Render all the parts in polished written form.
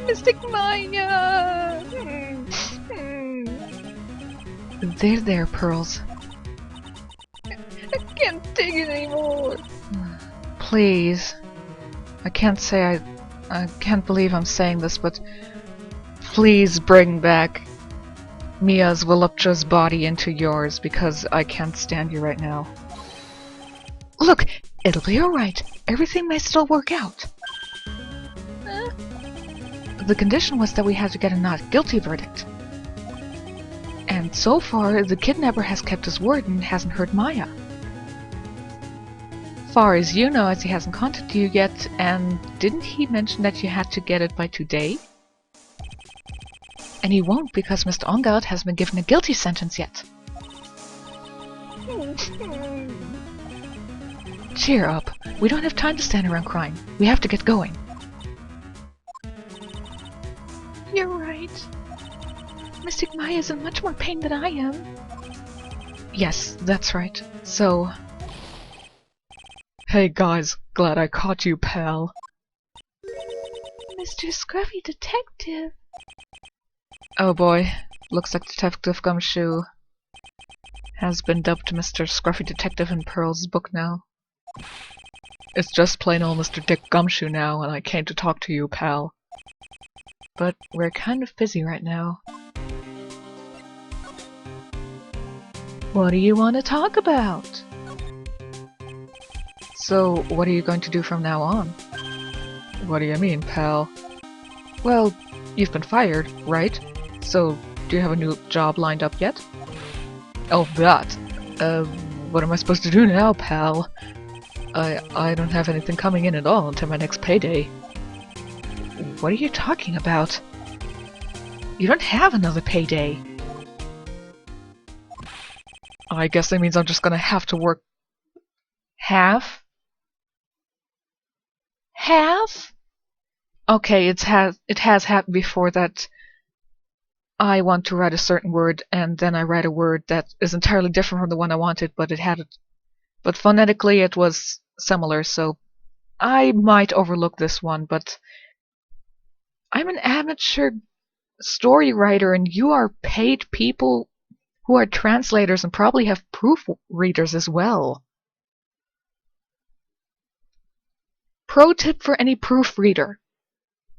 Mystic Maya! There, Pearls. I can't take it anymore. Please. I can't say I can't believe I'm saying this, but please bring back Mia's voluptuous body into yours, because I can't stand you right now. Look! It'll be alright. Everything may still work out. The condition was that we had to get a not guilty verdict. And so far, the kidnapper has kept his word and hasn't hurt Maya. Far as you know, as he hasn't contacted you yet, and didn't he mention that you had to get it by today? And he won't, because Mr. Ongard hasn't been given a guilty sentence yet. Cheer up. We don't have time to stand around crying. We have to get going. You're right. Mystic Maya is in much more pain than I am. Yes, that's right. So... Hey guys, glad I caught you, pal. Mr. Scruffy Detective. Oh boy, looks like Detective Gumshoe has been dubbed Mr. Scruffy Detective in Pearl's book now. It's just plain old Mr. Dick Gumshoe now, and I came to talk to you, pal. But we're kind of busy right now. What do you want to talk about? So, what are you going to do from now on? What do you mean, pal? Well, you've been fired, right? So, do you have a new job lined up yet? Oh, that. What am I supposed to do now, pal? I don't have anything coming in at all until my next payday. What are you talking about? You don't have another payday. I guess that means I'm just gonna have to work... half? Half? Okay, it has happened before that I want to write a certain word, and then I write a word that is entirely different from the one I wanted, but but phonetically it was similar, so I might overlook this one, but I'm an amateur story writer, and you are paid people who are translators and probably have proofreaders as well. Pro tip for any proofreader,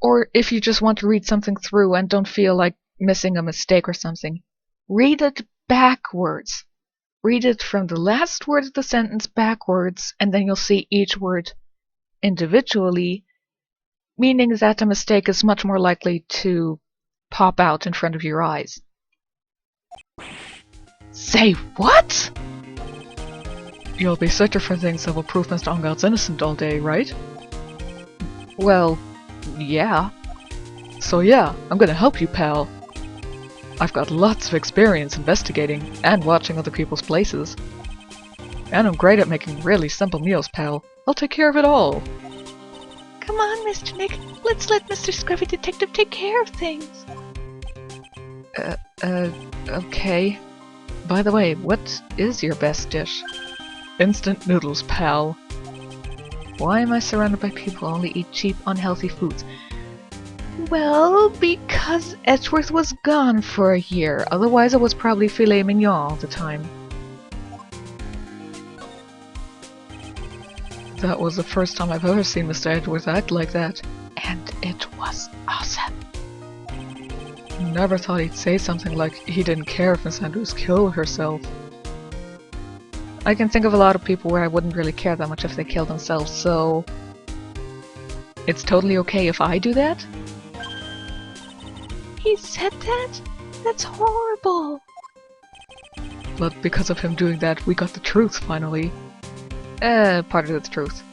or if you just want to read something through and don't feel like missing a mistake or something, read it backwards. Read it from the last word of the sentence backwards, and then you'll see each word individually, meaning that a mistake is much more likely to pop out in front of your eyes. Say what? You'll be searching for things that will prove Mr. Ongard's innocent all day, right? Well, yeah. So yeah, I'm gonna help you, pal. I've got lots of experience investigating and watching other people's places. And I'm great at making really simple meals, pal. I'll take care of it all. Come on, Mr. Nick. Let's let Mr. Scruffy Detective take care of things. Okay. By the way, what is your best dish? Instant noodles, pal. Why am I surrounded by people who only eat cheap, unhealthy foods? Well, because Edgeworth was gone for a year. Otherwise I was probably filet mignon all the time. That was the first time I've ever seen Mr. Edgeworth act like that. And it was awesome. Never thought he'd say something like he didn't care if Miss Andrews killed herself. I can think of a lot of people where I wouldn't really care that much if they killed themselves, so... It's totally okay if I do that? He said that? That's horrible! But because of him doing that, we got the truth, finally. Part of the truth.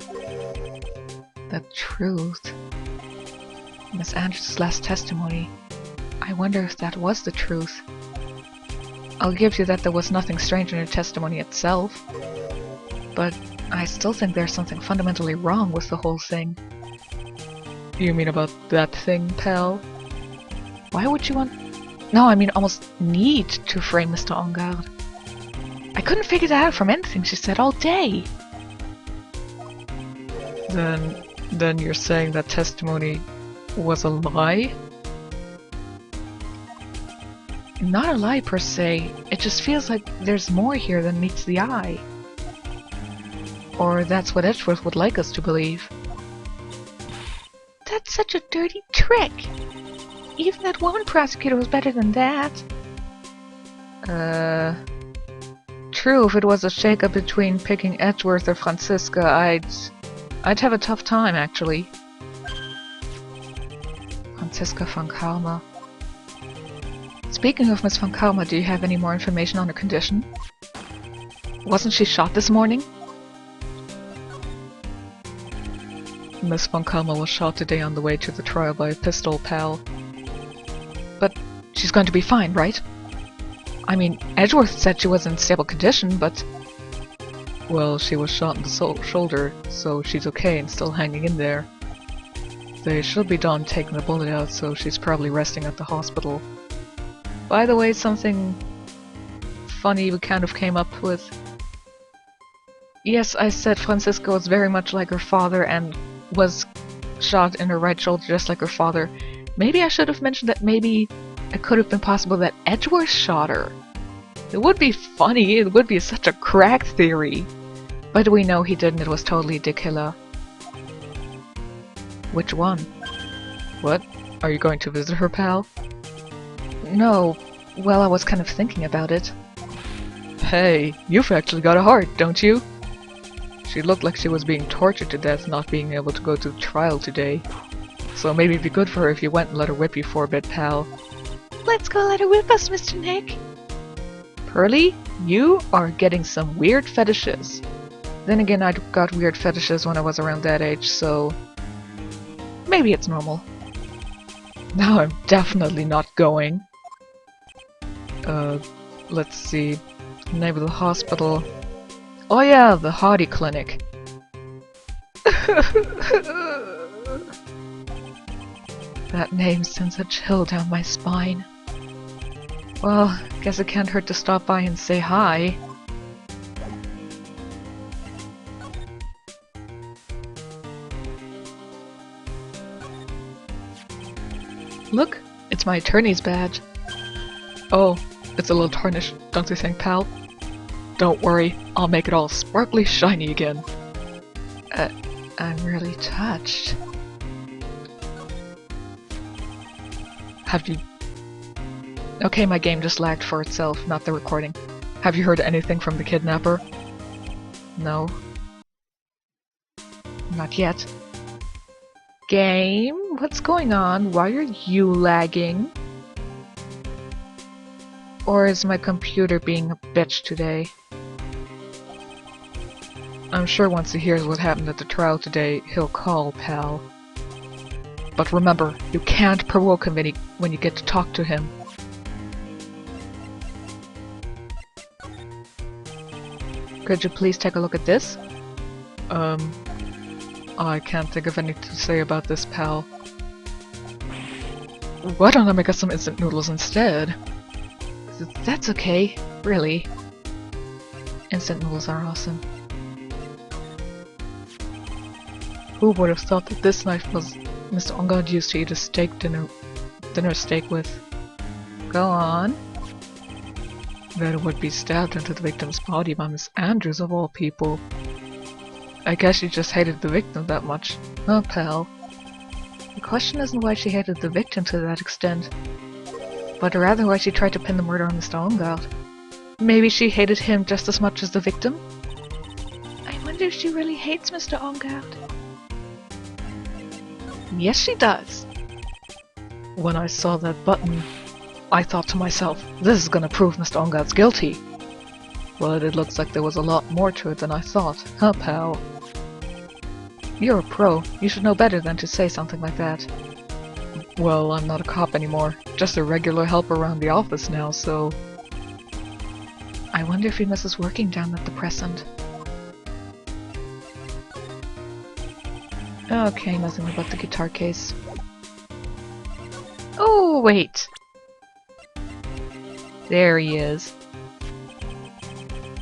The truth? Miss Andrews' last testimony. I wonder if that was the truth. I'll give you that there was nothing strange in her testimony itself. But I still think there's something fundamentally wrong with the whole thing. You mean about that thing, pal? Why would you want... No, I mean almost need to frame Mr. Ongard. I couldn't figure that out from anything she said all day. Then you're saying that testimony was a lie? Not a lie per se, it just feels like there's more here than meets the eye. Or that's what Edgeworth would like us to believe. That's such a dirty trick! Even that woman prosecutor was better than that. True, if it was a shake-up between picking Edgeworth or Franziska, I'd have a tough time, actually. Franziska von Karma. Speaking of Miss von Karma, do you have any more information on her condition? Wasn't she shot this morning? Miss von Karma was shot today on the way to the trial by a pistol pal. But she's going to be fine, right? I mean, Edgeworth said she was in stable condition, but... Well, she was shot in the shoulder, so she's okay and still hanging in there. They should be done taking the bullet out, so she's probably resting at the hospital. By the way, something funny we kind of came up with. Yes, I said Franziska was very much like her father and was shot in her right shoulder just like her father. Maybe I should have mentioned that maybe it could have been possible that Edgeworth shot her. It would be funny, it would be such a cracked theory. But we know he didn't, it was totally Dick Hiller. Which one? What? Are you going to visit her, pal? No. Well, I was kind of thinking about it. Hey, you've actually got a heart, don't you? She looked like she was being tortured to death not being able to go to the trial today. So maybe it'd be good for her if you went and let her whip you for a bit, pal. Let's go let her whip us, Mr. Nick. Pearly, you are getting some weird fetishes. Then again, I got weird fetishes when I was around that age, so... maybe it's normal. Now I'm definitely not going. Let's see. Name of the hospital. Oh yeah, the Hardy Clinic. That name sends a chill down my spine. Well, guess it can't hurt to stop by and say hi. Look, it's my attorney's badge. Oh, it's a little tarnished, don't you think, pal? Don't worry, I'll make it all sparkly shiny again. I'm really touched. Have you... Okay, my game just lagged for itself, not the recording. Have you heard anything from the kidnapper? No. Not yet. Game? What's going on? Why are you lagging? Or is my computer being a bitch today? I'm sure once he hears what happened at the trial today, he'll call, pal. But remember, you can't provoke him when you get to talk to him. Could you please take a look at this? I can't think of anything to say about this, pal. Why don't I make us some instant noodles instead? That's okay, really. Instant noodles are awesome. Who would have thought that this knife was Mr. Ongard used to eat a steak dinner steak with? Go on. That it would be stabbed into the victim's body by Miss Andrews of all people. I guess she just hated the victim that much. Oh, pal. The question isn't why she hated the victim to that extent, but rather why she tried to pin the murder on Mr. Ongard. Maybe she hated him just as much as the victim? I wonder if she really hates Mr. Ongard. Yes, she does. When I saw that button, I thought to myself, this is gonna prove Mr. Ongard's guilty. But it looks like there was a lot more to it than I thought, huh, pal? You're a pro. You should know better than to say something like that. Well, I'm not a cop anymore. Just a regular helper around the office now, so... I wonder if he misses working down at the Crescent. Okay, nothing about the guitar case. Oh, wait! There he is.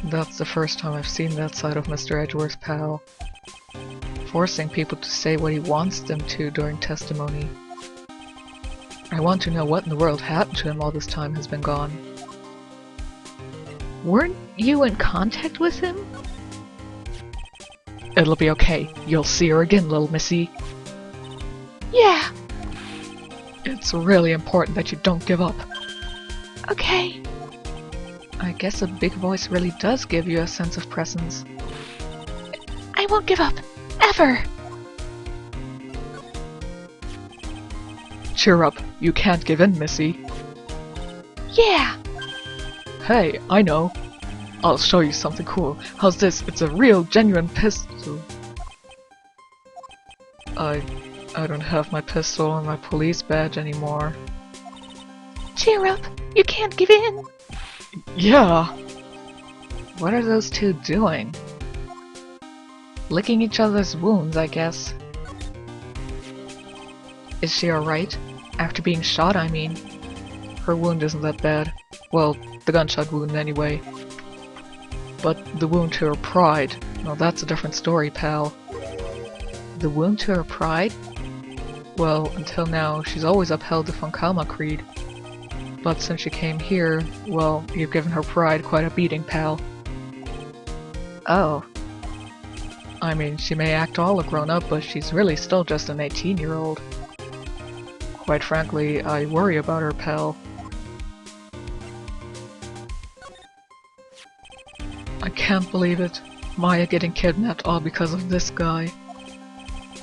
That's the first time I've seen that side of Mr. Edgeworth, pal. Forcing people to say what he wants them to during testimony. I want to know what in the world happened to him all this time has been gone. Weren't you in contact with him? It'll be okay. You'll see her again, little missy. Yeah. It's really important that you don't give up. Okay. I guess a big voice really does give you a sense of presence. I won't give up. Ever. Cheer up. You can't give in, missy. Yeah. Hey, I know. I'll show you something cool. How's this? It's a real, genuine pistol. I don't have my pistol or my police badge anymore. Cheer up. You can't give in. Yeah! What are those two doing? Licking each other's wounds, I guess. Is she alright? After being shot, I mean. Her wound isn't that bad. Well, the gunshot wound anyway. But the wound to her pride, well, that's a different story, pal. The wound to her pride? Well, until now, she's always upheld the Von Kalma creed. But since she came here, well, you've given her pride quite a beating, pal. Oh. I mean, she may act all grown up, but she's really still just an 18-year-old. Quite frankly, I worry about her, pal. I can't believe it. Maya getting kidnapped all because of this guy.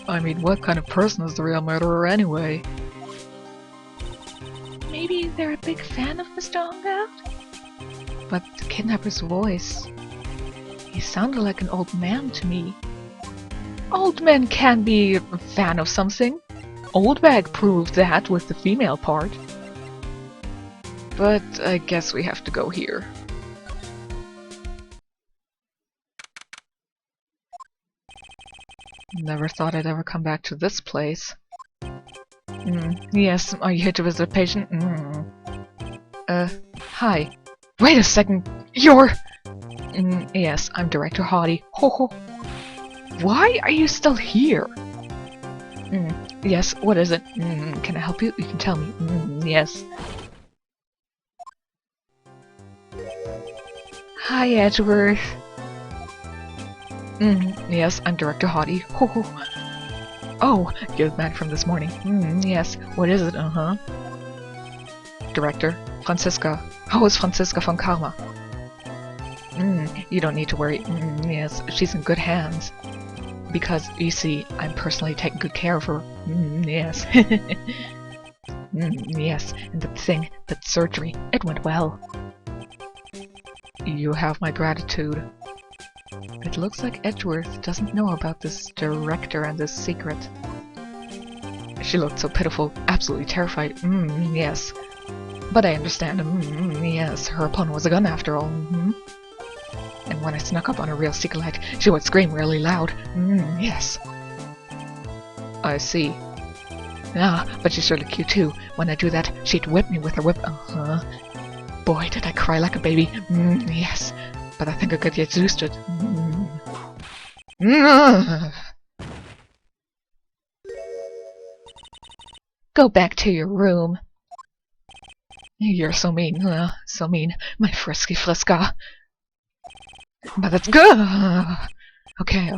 I mean, what kind of person is the real murderer anyway? Maybe they're a big fan of Mr. Ongout? But the kidnapper's voice... he sounded like an old man to me. Old men can be a fan of something. Oldbag proved that with the female part. But I guess we have to go here. Never thought I'd ever come back to this place. Yes, are you here to visit a patient? Hi. Wait a second! You're... yes, I'm Director Hottie. Ho ho! Why are you still here? Yes, what is it? Can I help you? You can tell me. Yes. Hi, Edgeworth. Yes, I'm Director Hottie. Ho ho! Oh, you're the man from this morning. Yes, what is it? Director, Franziska. How is Franziska von Kalma? You don't need to worry. Yes, she's in good hands. Because, you see, I'm personally taking good care of her. Yes. Yes, and that thing, that surgery, it went well. You have my gratitude. It looks like Edgeworth doesn't know about this director and this secret. She looked so pitiful, absolutely terrified. Yes. But I understand. Yes, her opponent was a gun after all. And when I snuck up on a real secret light, she would scream really loud. Yes. I see. Ah, but she's really cute too. When I do that, she'd whip me with her whip. Boy, did I cry like a baby. Yes. But I think I could get used to it. Go back to your room. You're so mean. So mean. My frisky friska. But that's good. Okay.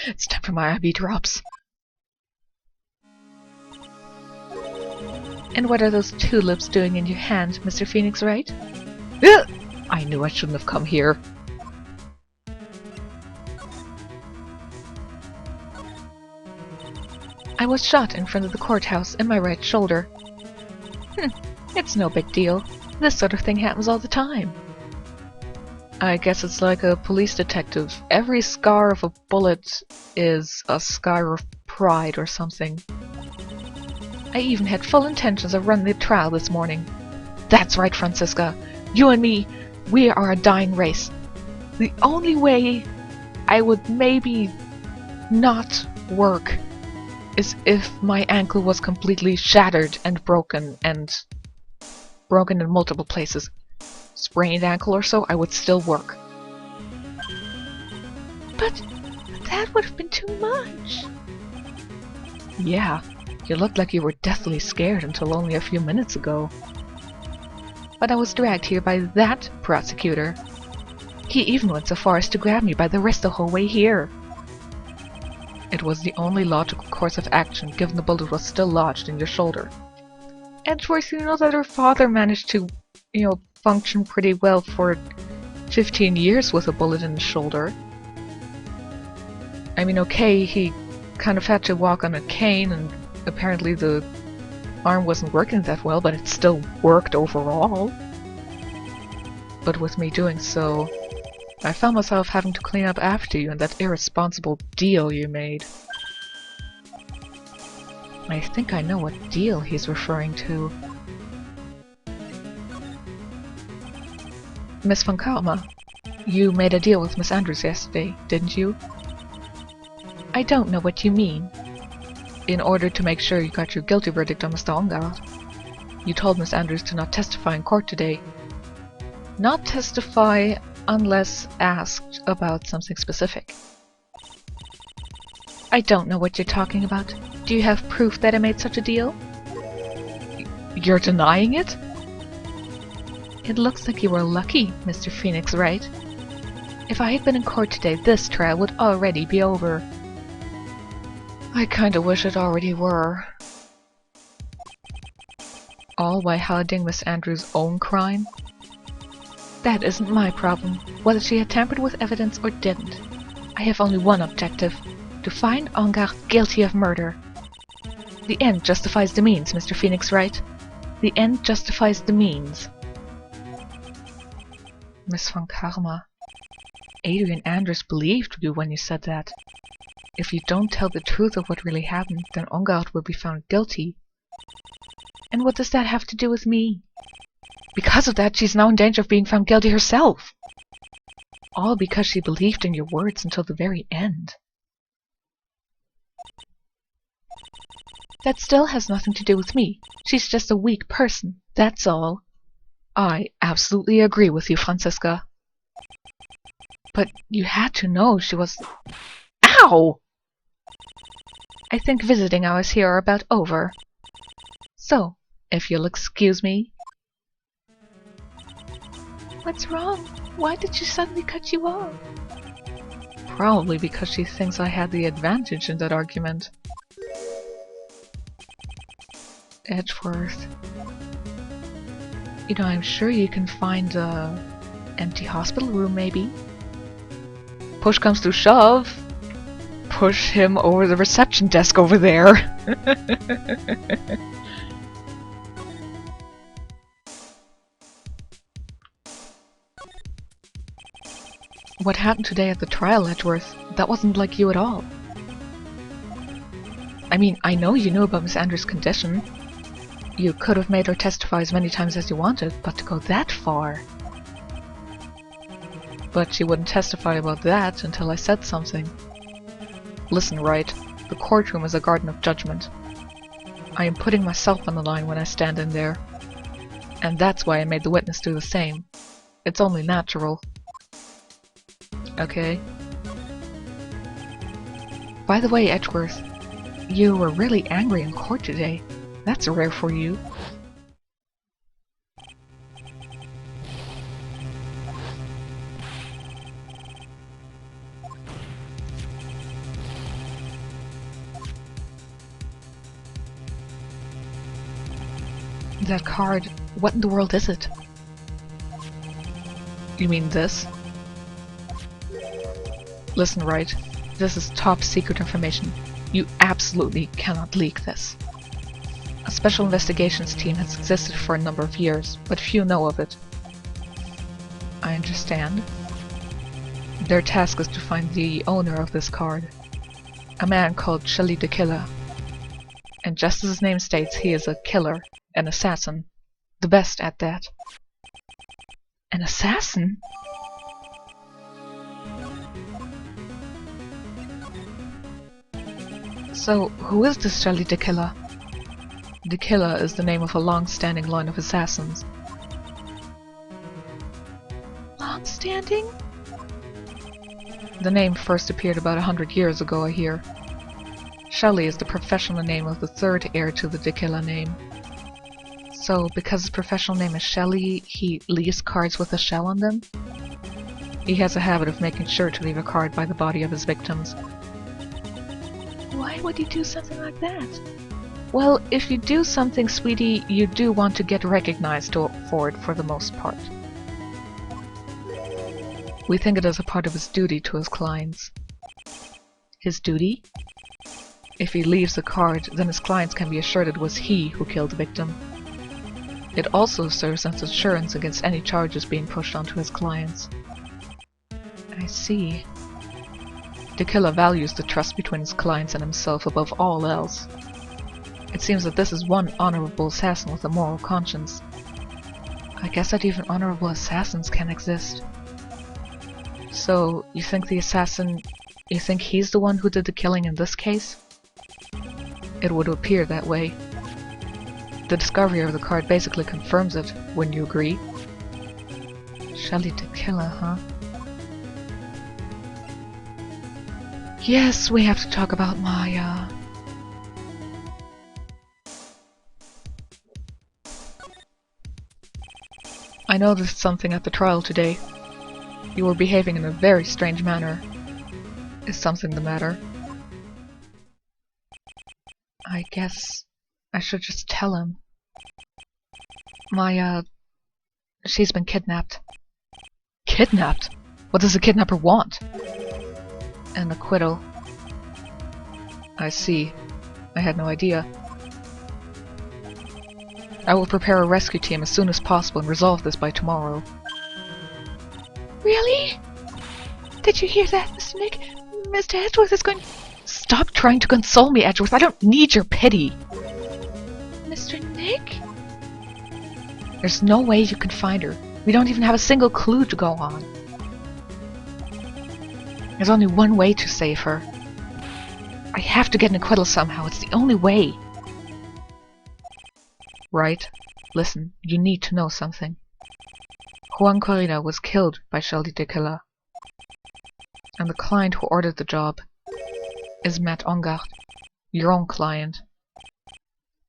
It's time for my IV drops. And what are those tulips doing in your hand, Mr. Phoenix Wright? I knew I shouldn't have come here. I was shot in front of the courthouse in my right shoulder. It's no big deal. This sort of thing happens all the time. I guess it's like a police detective. Every scar of a bullet is a scar of pride or something. I even had full intentions of running the trial this morning. That's right, Franziska. You and me, we are a dying race. The only way I would maybe not work is if my ankle was completely shattered and broken in multiple places. Sprained ankle or so, I would still work. But that would have been too much. Yeah, You looked like you were deathly scared until only a few minutes ago. But I was dragged here by that prosecutor. He even went so far as to grab me by the wrist the whole way here. It was the only logical course of action, given the bullet was still lodged in your shoulder. Edgeworth, you know that her father managed to, function pretty well for 15 years with a bullet in his shoulder. I mean, okay, he kind of had to walk on a cane, and apparently the arm wasn't working that well, but it still worked overall. But with me doing so, I found myself having to clean up after you and that irresponsible deal you made. I think I know what deal he's referring to. Miss Von Karma, you made a deal with Miss Andrews yesterday, didn't you? I don't know what you mean. In order to make sure you got your guilty verdict on Mr. Ongard, you told Miss Andrews to not testify in court today. Not testify unless asked about something specific. I don't know what you're talking about. Do you have proof that I made such a deal? You're denying it? It looks like you were lucky, Mr. Phoenix, right? If I had been in court today, this trial would already be over. I kinda wish it already were. All while hiding Miss Andrews' own crime? That isn't my problem, whether she had tampered with evidence or didn't. I have only one objective, to find Ongard guilty of murder. The end justifies the means, Mr. Phoenix, right? The end justifies the means. Miss Von Karma, Adrian Andrews believed you when you said that. If you don't tell the truth of what really happened, then Ongard will be found guilty. And what does that have to do with me? Because of that, she's now in danger of being found guilty herself. All because she believed in your words until the very end. That still has nothing to do with me. She's just a weak person, that's all. I absolutely agree with you, Franziska. But you had to know she was... Ow! I think visiting hours here are about over. So, if you'll excuse me... What's wrong? Why did she suddenly cut you off? Probably because she thinks I had the advantage in that argument. Edgeworth. You know, I'm sure you can find a empty hospital room, maybe. Push comes to shove. Push him over the reception desk over there. What happened today at the trial, Edgeworth? That wasn't like you at all. I mean, I know you knew about Miss Andrews' condition. You could have made her testify as many times as you wanted, but to go that far... But she wouldn't testify about that until I said something. Listen, Wright, the courtroom is a garden of judgment. I am putting myself on the line when I stand in there. And that's why I made the witness do the same. It's only natural. Okay? By the way, Edgeworth, you were really angry in court today. That's rare for you. That card, what in the world is it? You mean this? Listen, Wright, this is top secret information. You absolutely cannot leak this. A special investigations team has existed for a number of years, but few know of it. I understand. Their task is to find the owner of this card. A man called Shelly the Killer. And just as his name states, he is a killer, an assassin. The best at that. An assassin? So, who is this Shelly the Killer? The Killer is the name of a long-standing line of assassins. Long-standing? The name first appeared about 100 years ago, I hear. Shelley is the professional name of the third heir to the Dakila name. So, because his professional name is Shelley, he leaves cards with a shell on them? He has a habit of making sure to leave a card by the body of his victims. Why would he do something like that? Well, if you do something, sweetie, you do want to get recognized for it for the most part. We think it is a part of his duty to his clients. His duty? If he leaves a card, then his clients can be assured it was he who killed the victim. It also serves as insurance against any charges being pushed onto his clients. I see. The killer values the trust between his clients and himself above all else. It seems that this is one honorable assassin with a moral conscience. I guess that even honorable assassins can exist. So, you think he's the one who did the killing in this case? It would appear that way. The discovery of the card basically confirms it, wouldn't you agree? Shelley the killer, huh? Yes, we have to talk about Maya. I noticed something at the trial today. You were behaving in a very strange manner. Is something the matter? I guess I should just tell him. Maya... she's been kidnapped. Kidnapped? What does the kidnapper want? An acquittal. I see. I had no idea. I will prepare a rescue team as soon as possible and resolve this by tomorrow. Really? Did you hear that, Mr. Nick? Mr. Edgeworth is going... Stop trying to console me, Edgeworth. I don't need your pity. Mr. Nick? There's no way you can find her. We don't even have a single clue to go on. There's only one way to save her. I have to get an acquittal somehow. It's the only way. Right. Listen, you need to know something. Juan Corina was killed by Shelley de Killa. And the client who ordered the job is Matt Ongard, your own client.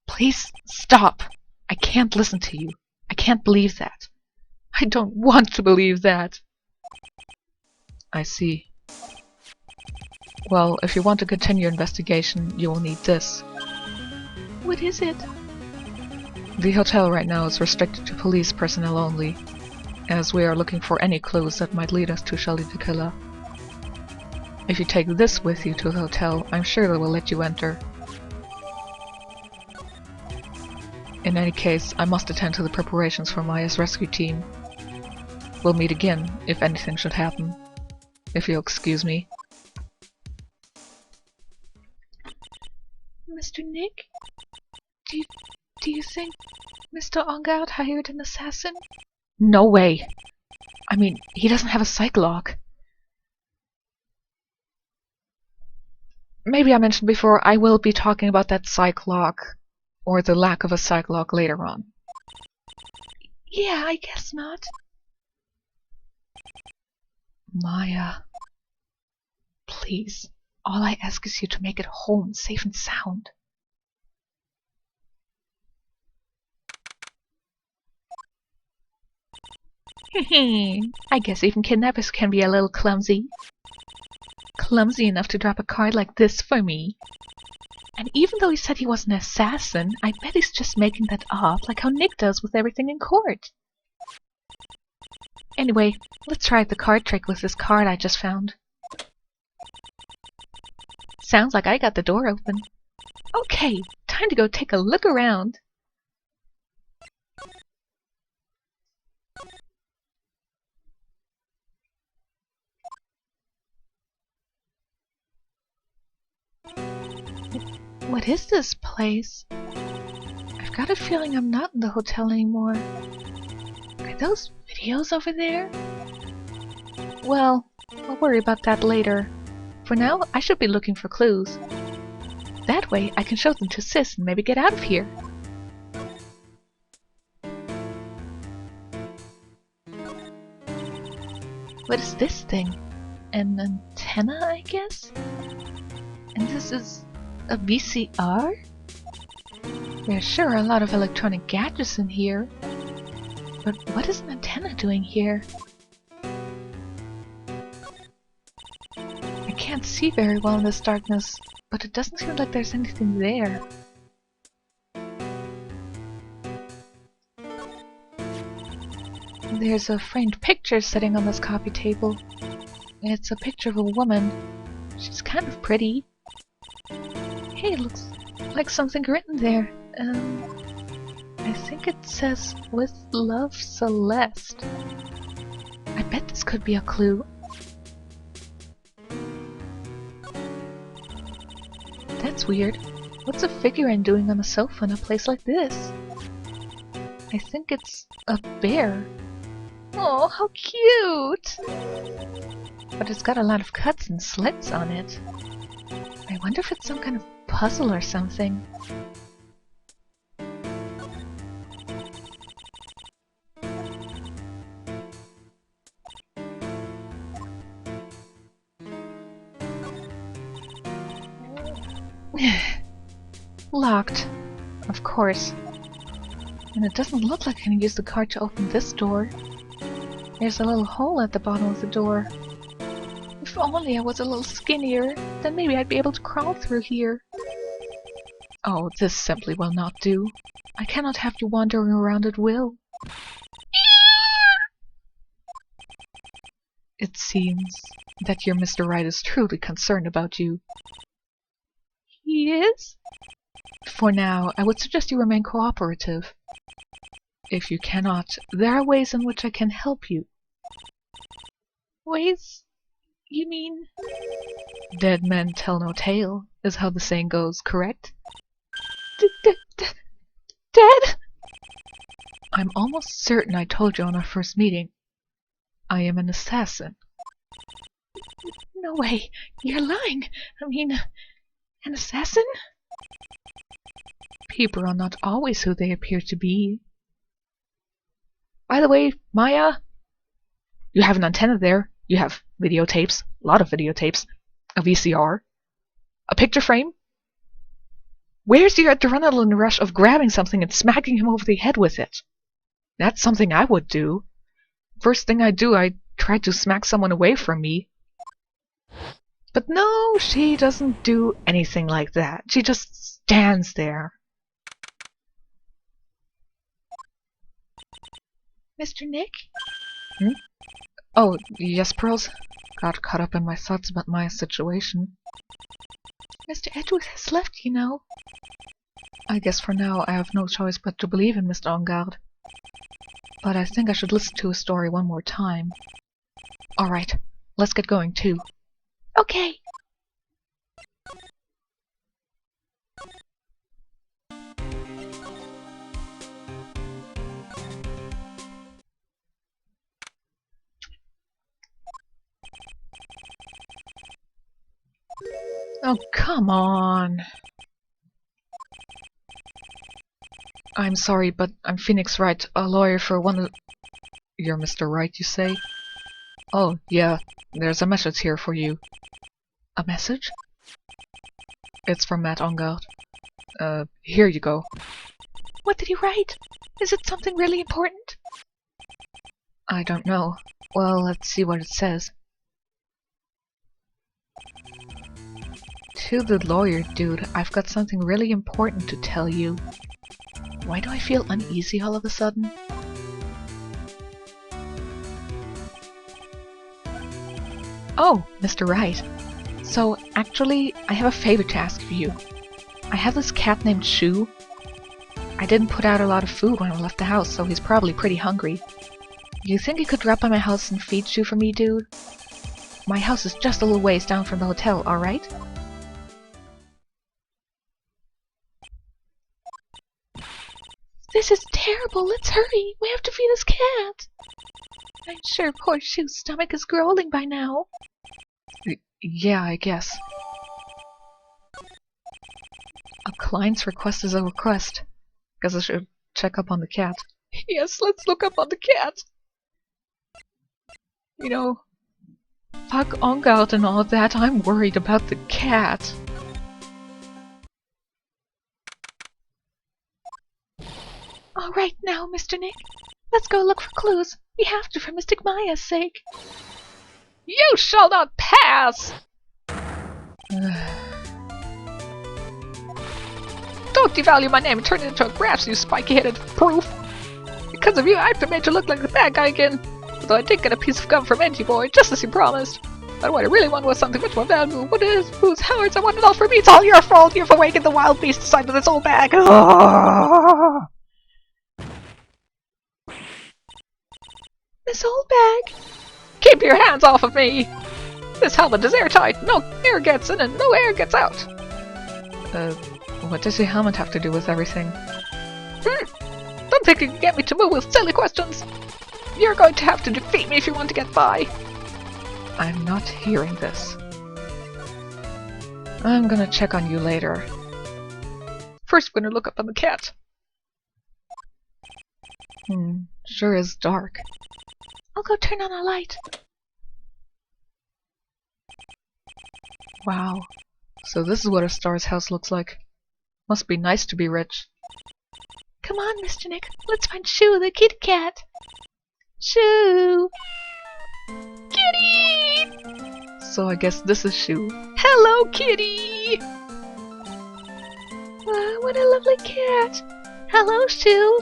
Please stop! I can't listen to you. I can't believe that. I don't want to believe that. I see. Well, if you want to continue your investigation, you will need this. What is it? The hotel right now is restricted to police personnel only, as we are looking for any clues that might lead us to Shelley de Killa. If you take this with you to the hotel, I'm sure they will let you enter. In any case, I must attend to the preparations for Maya's rescue team. We'll meet again, if anything should happen. If you'll excuse me. Mr. Nick? Do you think Mr. Ongard hired an assassin? No way! I mean, he doesn't have a psych lock. Maybe I mentioned before, I will be talking about that psych lock, or the lack of a psych lock later on. Yeah, I guess not. Maya, please, all I ask is you to make it home, safe and sound. I guess even kidnappers can be a little clumsy. Clumsy enough to drop a card like this for me. And even though he said he was an assassin, I bet he's just making that up, like how Nick does with everything in court. Anyway, let's try the card trick with this card I just found. Sounds like I got the door open. Okay, time to go take a look around. What is this place? I've got a feeling I'm not in the hotel anymore. Are those videos over there? Well, I'll worry about that later. For now, I should be looking for clues. That way, I can show them to Sis and maybe get out of here. What is this thing? An antenna, I guess? And this is A VCR? There sure are a lot of electronic gadgets in here. But what is an antenna doing here? I can't see very well in this darkness, but it doesn't seem like there's anything there. There's a framed picture sitting on this coffee table. It's a picture of a woman. She's kind of pretty. Hey, it looks like something written there. I think it says, "With love, Celeste." I bet this could be a clue. That's weird. What's a figurine doing on a sofa in a place like this? I think it's a bear. Oh, how cute! But it's got a lot of cuts and slits on it. I wonder if it's some kind of puzzle or something. Locked. Of course. And it doesn't look like I can use the card to open this door. There's a little hole at the bottom of the door. If only I was a little skinnier, then maybe I'd be able to crawl through here. Oh, this simply will not do. I cannot have you wandering around at will. It seems that your Mr. Right is truly concerned about you. He is? For now, I would suggest you remain cooperative. If you cannot, there are ways in which I can help you. Ways? You mean? Dead men tell no tale, is how the saying goes, correct? Dead? I'm almost certain I told you on our first meeting. I am an assassin. No way, you're lying. I mean, an assassin? People are not always who they appear to be. By the way, Maya, you have an antenna there. You have videotapes, a lot of videotapes, a VCR, a picture frame. Where's your adrenaline rush of grabbing something and smacking him over the head with it? That's something I would do. First thing I do, I try to smack someone away from me. But no, she doesn't do anything like that. She just stands there. Mr. Nick? Hmm? Oh, yes, Pearls? Got caught up in my thoughts about Maya's situation. Mr. Edgeworth has left, you know. I guess for now I have no choice but to believe in Mr. Engarde. But I think I should listen to his story one more time. Alright, let's get going too. Okay! Oh, come on! I'm sorry, but I'm Phoenix Wright, a lawyer for one of... You're Mr. Wright, you say? Oh, yeah, there's a message here for you. A message? It's from Matt Engarde. Here you go. What did he write? Is it something really important? I don't know. Well, let's see what it says. To the lawyer dude, I've got something really important to tell you. Why do I feel uneasy all of a sudden? Oh, Mr. Wright. So, actually, I have a favor to ask of you. I have this cat named Shu. I didn't put out a lot of food when I left the house, so he's probably pretty hungry. You think you could drop by my house and feed Shu for me, dude? My house is just a little ways down from the hotel, alright? This is terrible. Let's hurry. We have to feed this cat. I'm sure poor Shu's stomach is growling by now. Yeah, I guess. A client's request is a request. Guess I should check up on the cat. Yes, let's look up on the cat. You know, fuck Engarde and all of that. I'm worried about the cat. All right now, Mr. Nick. Let's go look for clues. We have to for Mystic Maya's sake. You shall not pass! Don't devalue my name and turn it into a grass, you spiky-headed proof! Because of you, I've been made to look like the bad guy again. Although I did get a piece of gum from Edgy Boy, just as he promised. But what I really wanted was something much more valuable. What is? Who's Howard's? I want it all for me. It's all your fault. You've awakened the wild beast inside of this old bag. This old bag? Keep your hands off of me! This helmet is airtight. No air gets in and no air gets out. What does your helmet have to do with everything? Don't think you can get me to move with silly questions. You're going to have to defeat me if you want to get by. I'm not hearing this. I'm gonna check on you later. First, we're gonna look up on the cat. Sure is dark. I'll go turn on a light. Wow. So this is what a star's house looks like. Must be nice to be rich. Come on, Mr. Nick. Let's find Shoo, the kitty cat. Shoo! Kitty! So I guess this is Shoo. Hello, kitty! What a lovely cat. Hello, Shoo.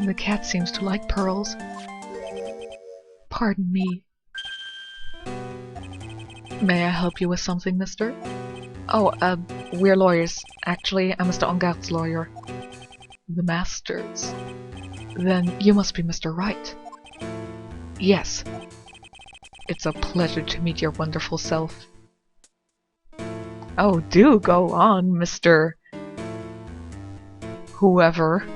The cat seems to like pearls. Pardon me. May I help you with something, mister? Oh, we're lawyers. Actually, I'm Mr. Ongart's lawyer. The Master's. Then you must be Mr. Wright. Yes. It's a pleasure to meet your wonderful self. Oh, do go on, Mr. Whoever.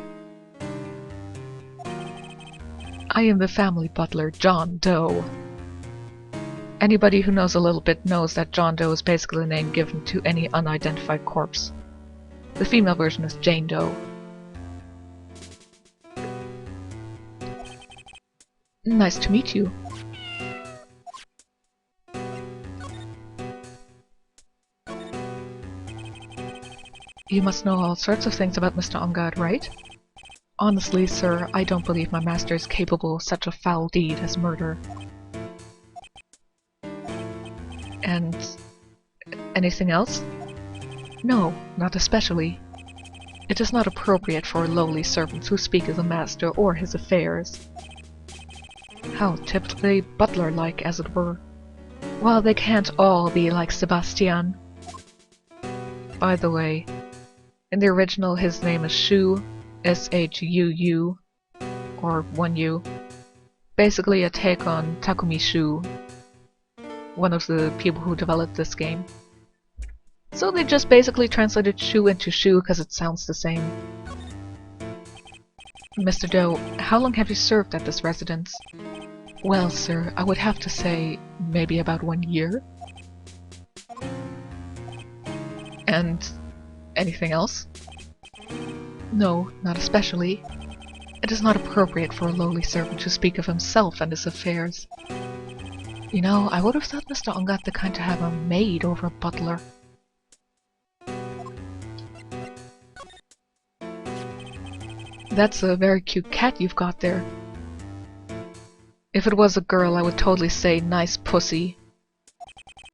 I am the family butler, John Doe. Anybody who knows a little bit knows that John Doe is basically the name given to any unidentified corpse. The female version is Jane Doe. Nice to meet you. You must know all sorts of things about Mr. Ongard, right? Honestly, sir, I don't believe my master is capable of such a foul deed as murder. And anything else? No, not especially. It is not appropriate for lowly servants who speak of the master or his affairs. How typically butler-like, as it were. While they can't all be like Sebastian. By the way, in the original his name is Shuu, S-H-U-U, or 1U. Basically a take on Takumi Shuu, one of the people who developed this game. So they just basically translated Shuu into Shuu because it sounds the same. Mr. Doe, how long have you served at this residence? Well, sir, I would have to say maybe about 1 year. And anything else? No, not especially. It is not appropriate for a lowly servant to speak of himself and his affairs. You know, I would have thought Mr. Ongat the kind to have a maid over a butler. That's a very cute cat you've got there. If it was a girl, I would totally say nice pussy.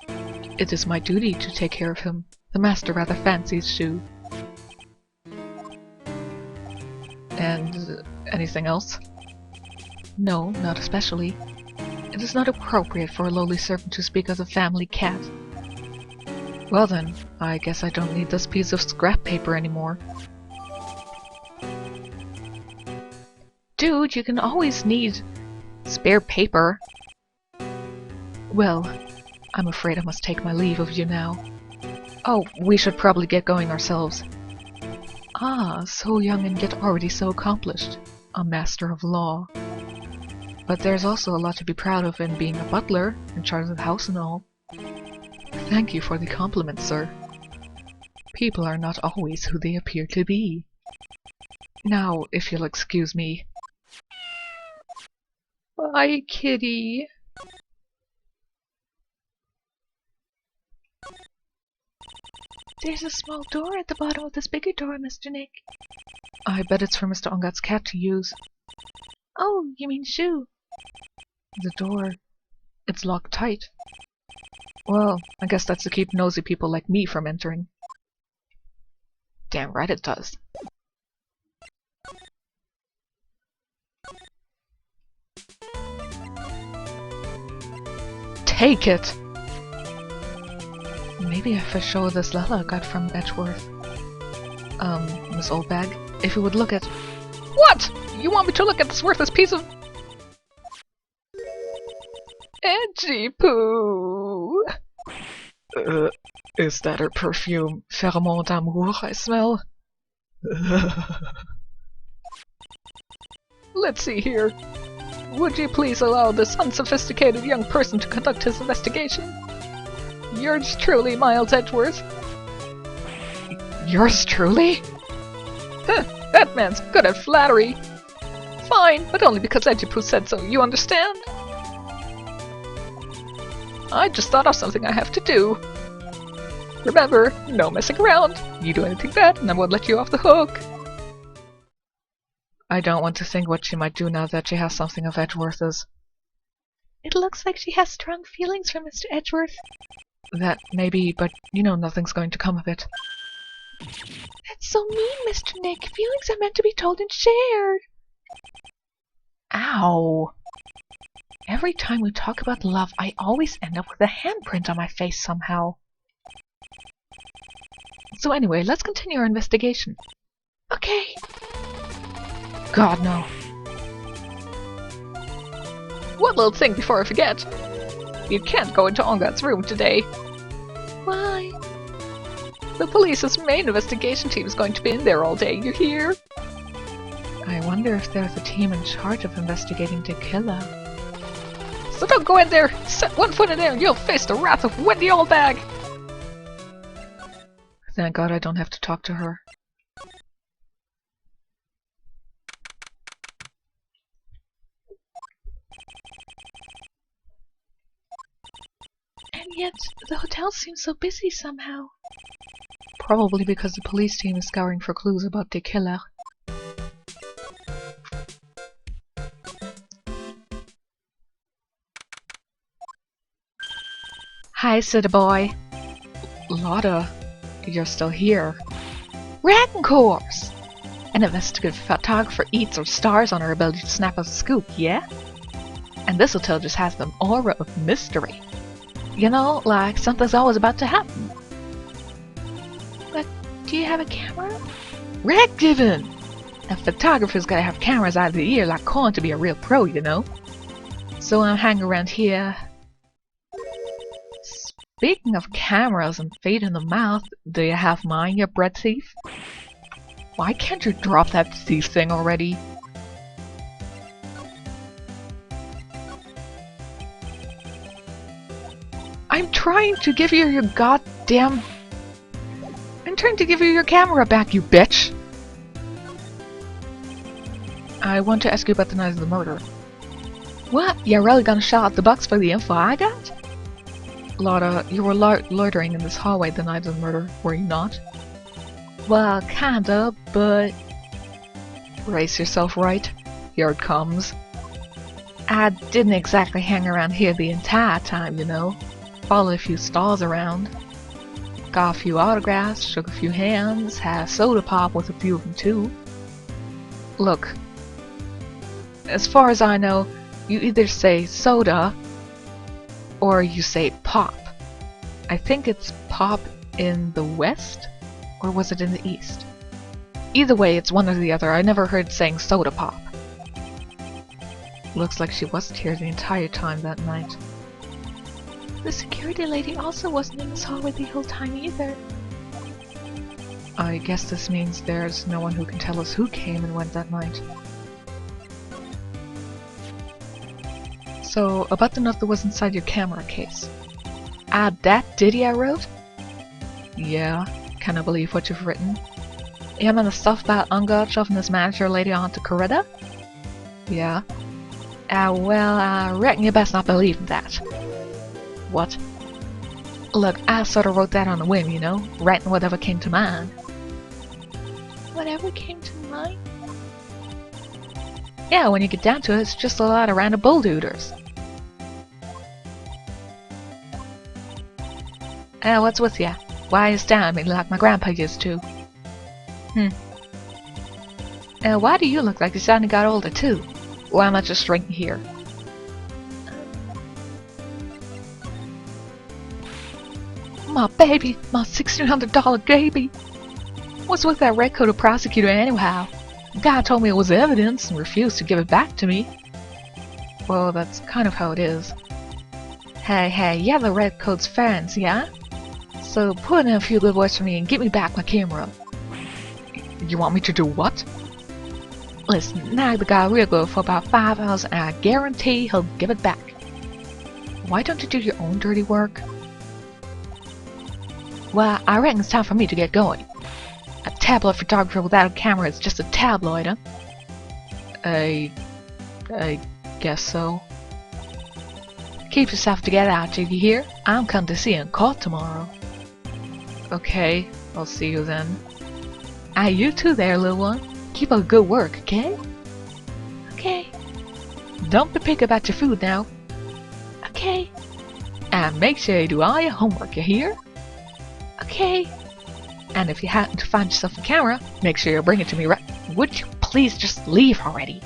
It is my duty to take care of him. The master rather fancies Shuu. And anything else? No, not especially. It is not appropriate for a lowly servant to speak of the family cat. Well then, I guess I don't need this piece of scrap paper anymore. Dude, you can always need spare paper. Well, I'm afraid I must take my leave of you now. Oh, we should probably get going ourselves. Ah, so young and yet already so accomplished. A master of law. But there's also a lot to be proud of in being a butler, in charge of the house and all. Thank you for the compliment, sir. People are not always who they appear to be. Now, if you'll excuse me. Bye, kitty. There's a small door at the bottom of this bigger door, Mr. Nick. I bet it's for Mr. Ongat's cat to use. Oh, you mean Shu? The door... it's locked tight. Well, I guess that's to keep nosy people like me from entering. Damn right it does. Take it! Maybe if I show this Lala I got from Edgeworth. Miss Oldbag, if you would look at... What?! You want me to look at this worthless piece of... Edgy poo! Is that her perfume? Pheromone d'amour I smell? Let's see here. Would you please allow this unsophisticated young person to conduct his investigation? Yours truly, Miles Edgeworth. Yours truly? Huh, that man's good at flattery. Fine, but only because Edgipoo said so, you understand? I just thought of something I have to do. Remember, no messing around. You do anything bad, and I won't let you off the hook. I don't want to think what she might do now that she has something of Edgeworth's. It looks like she has strong feelings for Mr. Edgeworth. That may be, but you know nothing's going to come of it. That's so mean, Mr. Nick. Feelings are meant to be told and shared. Ow! Every time we talk about love, I always end up with a handprint on my face somehow. So anyway, let's continue our investigation. Okay. God, no. One little thing before I forget. You can't go into Ongat's room today. Why? The police's main investigation team is going to be in there all day, you hear? I wonder if there's a team in charge of investigating the killer. So don't go in there! Set one foot in there and you'll face the wrath of Wendy Oldbag! Thank God I don't have to talk to her. And yet, the hotel seems so busy somehow. Probably because the police team is scouring for clues about the killer. Hi, City Boy. Lotta, you're still here. Ragging course! An investigative photographer eats or stars on her ability to snap a scoop, yeah? And this hotel just has the aura of mystery. You know, like something's always about to happen. But do you have a camera? Rag given! A photographer's gotta have cameras out of the ear like corn to be a real pro, you know? So I'm hanging around here. Speaking of cameras and feet in the mouth, do you have mine, you bread thief? Why can't you drop that thief thing already? I'm trying to give you your goddamn... I'm trying to give you your camera back, you bitch! I want to ask you about the night of the murder. What? You're really gonna shell out the bucks for the info I got? Lotta, you were loitering in this hallway the night of the murder, were you not? Well, kinda, but... Brace yourself, right? Here it comes. I didn't exactly hang around here the entire time, you know. Followed a few stalls around. Got a few autographs, shook a few hands, had a soda pop with a few of them too. Look, as far as I know, you either say soda or you say pop. I think it's pop in the west, or was it in the east? Either way, it's one or the other. I never heard saying soda pop. Looks like she wasn't here the entire time that night. The security lady also wasn't in this hallway the whole time either. I guess this means there's no one who can tell us who came and went that night. So, about the note that was inside your camera case. Ah, that ditty I wrote? Yeah, can I believe what you've written? Him and the stuff about Ungot shoving his manager lady onto Coretta? Yeah. Well, I reckon you best not believe in that. What? Look, I sort of wrote that on a whim, you know? Writing whatever came to mind. Whatever came to mind? Yeah, when you get down to it, it's just a lot of random bulldooders. What's with ya? Why you staring at me like my grandpa used to? Why do you look like you suddenly got older too? Why am I just drinking here? My baby! My $1,600 baby! What's with that red-coated prosecutor anyhow? The guy told me it was evidence and refused to give it back to me. Well, that's kind of how it is. Hey, you're the Redcoat's fans, yeah? So put in a few good words for me and get me back my camera. You want me to do what? Listen, nag the guy real good for about 5 hours and I guarantee he'll give it back. Why don't you do your own dirty work? Well, I reckon it's time for me to get going. A tabloid photographer without a camera is just a tabloid, huh? I guess so. Keep yourself together out, you hear? I'm coming to see you in court tomorrow. Okay, I'll see you then. You too there, little one. Keep up good work, okay? Okay. Don't be picky about your food now. Okay. And make sure you do all your homework, you hear? Okay. And if you happen to find yourself a camera, make sure you bring it to me right. Would you please just leave already?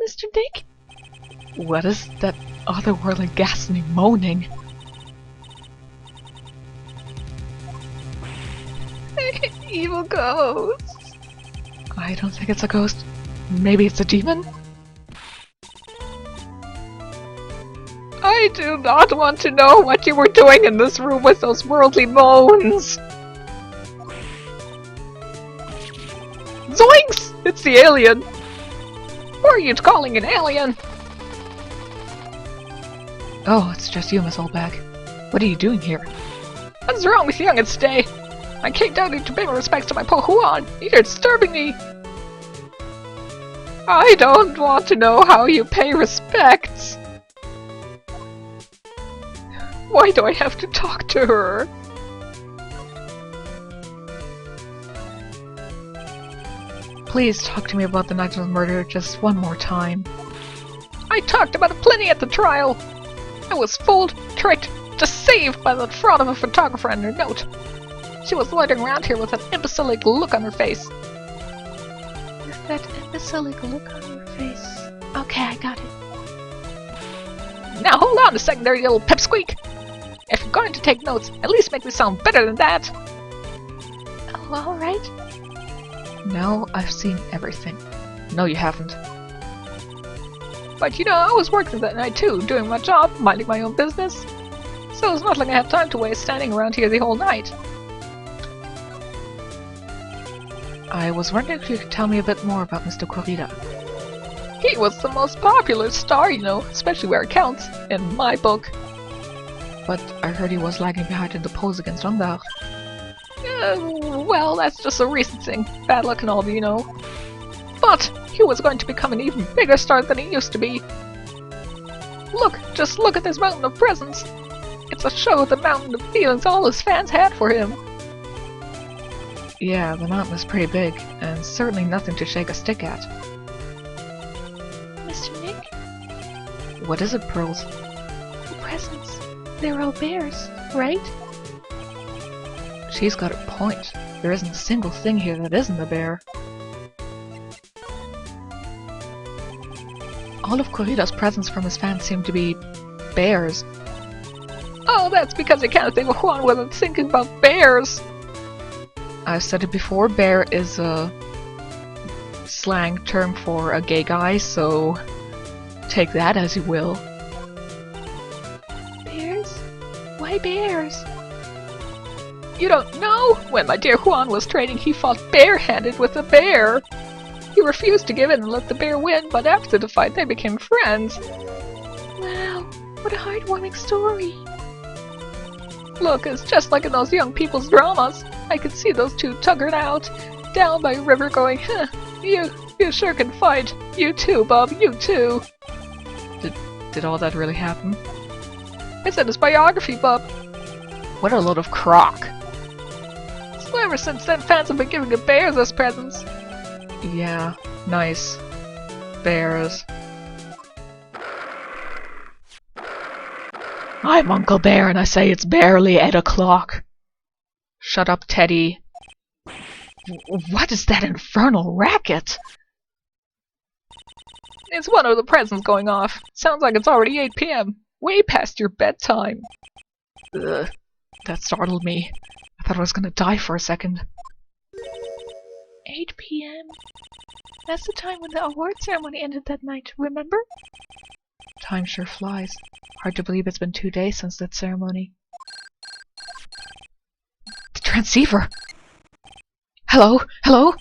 Mr. Dick? What is that otherworldly ghastly moaning? Evil ghost! I don't think it's a ghost. Maybe it's a demon? I do not want to know what you were doing in this room with those worldly moans! Zoinks! It's the alien! Who are you calling an alien? Oh, it's just you, Miss Oldback. What are you doing here? What's wrong with young'uns today? I came down here to pay my respects to my Po Huan. You're disturbing me. I don't want to know how you pay respects. Why do I have to talk to her? Please talk to me about the night of the murder just one more time. I talked about it plenty at the trial. I was fooled, tricked, deceived by the fraud of a photographer and her note. She was loitering around here with an imbecilic look on her face. With that imbecilic look on her face. Okay, I got it. Now hold on a second there, you little pipsqueak! If you're going to take notes, at least make me sound better than that! Oh, alright. Now I've seen everything. No, you haven't. But you know, I was working that night too, doing my job, minding my own business. So it's not like I have time to waste standing around here the whole night. I was wondering if you could tell me a bit more about Mr. Corrida. He was the most popular star, you know, especially where it counts, in my book. But I heard he was lagging behind in the polls against Ungard. Well, that's just a recent thing. Bad luck and all, you know. But he was going to become an even bigger star than he used to be. Look, just look at this mountain of presents. It's a show of the mountain of feelings all his fans had for him. Yeah, the mountain is pretty big, and certainly nothing to shake a stick at. Mr. Nick? What is it, Pearls? The presents. They're all bears, right? She's got a point. There isn't a single thing here that isn't a bear. All of Corrida's presents from his fans seem to be bears. Oh, that's because I can't think of Juan wasn't thinking about bears! I've said it before, bear is a slang term for a gay guy, so take that as you will. Bears? Why bears? You don't know? When my dear Juan was training, he fought barehanded with a bear. He refused to give in and let the bear win, but after the fight they became friends. Wow, what what a heartwarming story. Look, it's just like in those young people's dramas. I could see those two tugging out down by a river going, huh, you sure can fight. You too, Bob, you too. Did all that really happen? It's in his biography, Bob. What a load of crock. So ever since then, fans have been giving him bears as presents. Yeah, nice. Bears. I'm Uncle Bear and I say it's barely 8 o'clock. Shut up, Teddy. What is that infernal racket? It's one of the presents going off. Sounds like it's already 8 p.m. Way past your bedtime. Ugh, that startled me. I thought I was gonna die for a second. 8 p.m. That's the time when the award ceremony ended that night, remember? Time sure flies. Hard to believe it's been 2 days since that ceremony. The transceiver! Hello? Hello?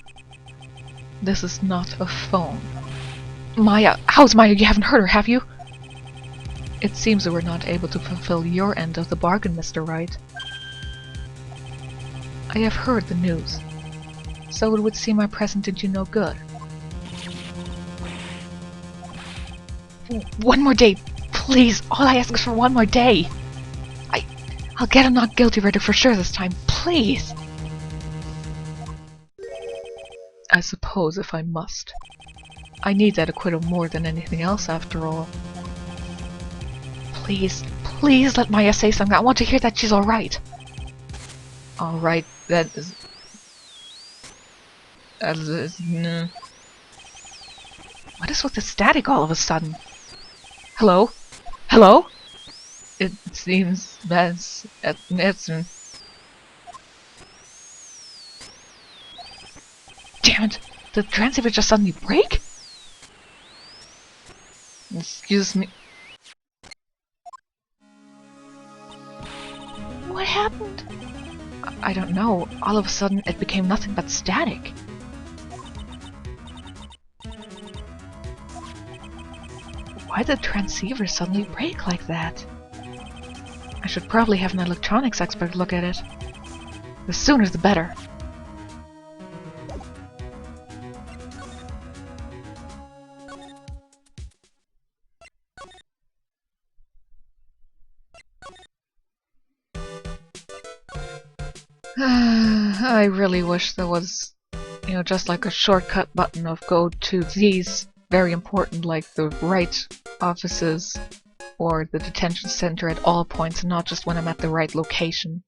This is not a phone. Maya, how's Maya? You haven't heard her, have you? It seems that we're not able to fulfill your end of the bargain, Mr. Wright. I have heard the news. So it would seem my present did you no good. One more day, please. All I ask is for one more day. I'll get a not guilty verdict for sure this time. Please. I suppose if I must. I need that acquittal more than anything else, after all. Please, please let Maya say something. I want to hear that she's alright. Alright, that is... no. What is with the static all of a sudden? Hello? Hello? It seems that's... Damn it! Did the transceiver just suddenly break? Excuse me. What happened? I don't know. All of a sudden it became nothing but static. Why did the transceiver suddenly break like that? I should probably have an electronics expert look at it. The sooner the better. I really wish there was, just like a shortcut button of go to these very important, like the right offices or the detention center at all points, and not just when I'm at the right location.